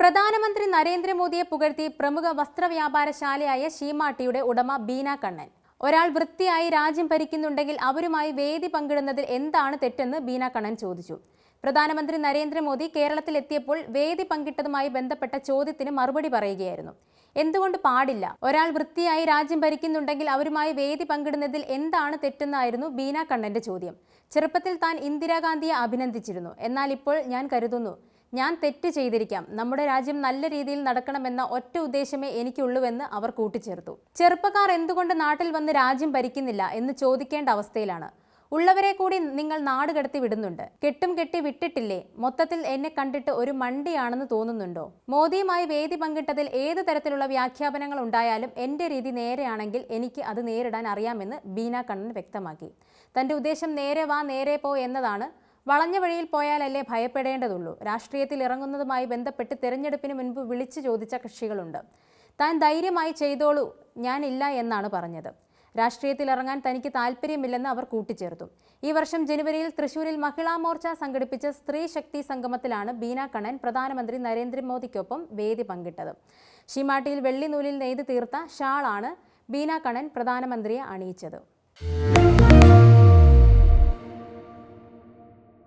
പ്രധാനമന്ത്രി നരേന്ദ്രമോദിയെ പുകഴ്ത്തി പ്രമുഖ വസ്ത്രവ്യാപാരശാലയായ ഷീമാട്ടിയുടെ ഉടമ ബീന കണ്ണൻ. ഒരാൾ വൃത്തിയായി രാജ്യം ഭരിക്കുന്നുണ്ടെങ്കിൽ അവരുമായി വേദി പങ്കിടുന്നതിൽ എന്താണ് തെറ്റെന്ന് ബീന കണ്ണൻ ചോദിച്ചു. പ്രധാനമന്ത്രി നരേന്ദ്രമോദി കേരളത്തിലെത്തിയപ്പോൾ വേദി പങ്കിട്ടതുമായി ബന്ധപ്പെട്ട ചോദ്യത്തിന് മറുപടി പറയുകയായിരുന്നു. എന്തുകൊണ്ട് പാടില്ല? ഒരാൾ വൃത്തിയായി രാജ്യം ഭരിക്കുന്നുണ്ടെങ്കിൽ അവരുമായി വേദി പങ്കിടുന്നതിൽ എന്താണ് തെറ്റെന്നായിരുന്നു ബീന കണ്ണന്റെ ചോദ്യം. ചെറുപ്പത്തിൽ താൻ ഇന്ദിരാഗാന്ധിയെ അഭിനന്ദിച്ചിരുന്നു. എന്നാൽ ഇപ്പോൾ ഞാൻ കരുതുന്നു, ഞാൻ തെറ്റ് ചെയ്തിരിക്കാം. നമ്മുടെ രാജ്യം നല്ല രീതിയിൽ നടക്കണമെന്ന ഒറ്റ ഉദ്ദേശമേ എനിക്കുള്ളൂവെന്ന് അവർ കൂട്ടിച്ചേർത്തു. ചെറുപ്പക്കാർ എന്തുകൊണ്ട് നാട്ടിൽ വന്ന് രാജ്യം ഭരിക്കുന്നില്ല എന്ന് ചോദിക്കേണ്ട അവസ്ഥയിലാണ്. ഉള്ളവരെ കൂടി നിങ്ങൾ നാട് കടത്തി വിടുന്നുണ്ട്. കെട്ടും കെട്ടി വിട്ടിട്ടില്ലേ? മൊത്തത്തിൽ എന്നെ കണ്ടിട്ട് ഒരു മണ്ടിയാണെന്ന് തോന്നുന്നുണ്ടോ? മോദിയുമായി വേദി പങ്കിട്ടതിൽ ഏത് തരത്തിലുള്ള വ്യാഖ്യാപനങ്ങൾ ഉണ്ടായാലും എന്റെ രീതി നേരെയാണെങ്കിൽ എനിക്ക് അത് നേരിടാൻ അറിയാമെന്ന് ബീന കണ്ണൻ വ്യക്തമാക്കി. തന്റെ ഉദ്ദേശം നേരെ വാ നേരെ പോ എന്നതാണ്. വളഞ്ഞ വഴിയിൽ പോയാലല്ലേ ഭയപ്പെടേണ്ടതുള്ളൂ. രാഷ്ട്രീയത്തിൽ ഇറങ്ങുന്നതുമായി ബന്ധപ്പെട്ട് തെരഞ്ഞെടുപ്പിന് മുൻപ് വിളിച്ചു ചോദിച്ച കക്ഷികളുണ്ട്. താൻ ധൈര്യമായി ചെയ്തോളൂ, ഞാനില്ല എന്നാണ് പറഞ്ഞത്. രാഷ്ട്രീയത്തിൽ ഇറങ്ങാൻ തനിക്ക് താല്പര്യമില്ലെന്ന് അവർ കൂട്ടിച്ചേർത്തു. ഈ വർഷം ജനുവരിയിൽ തൃശൂരിൽ മഹിളാ മോർച്ച സംഘടിപ്പിച്ച സ്ത്രീ ശക്തി സംഗമത്തിലാണ് ബീന കണ്ണൻ പ്രധാനമന്ത്രി നരേന്ദ്രമോദിക്കൊപ്പം വേദി പങ്കിട്ടത്. ഷീമാട്ടിയിൽ വെള്ളി നൂലിൽ നെയ്ത് തീർത്ത ഷാളാണ് ബീന കണ്ണൻ പ്രധാനമന്ത്രിയെ അണിയിച്ചത്.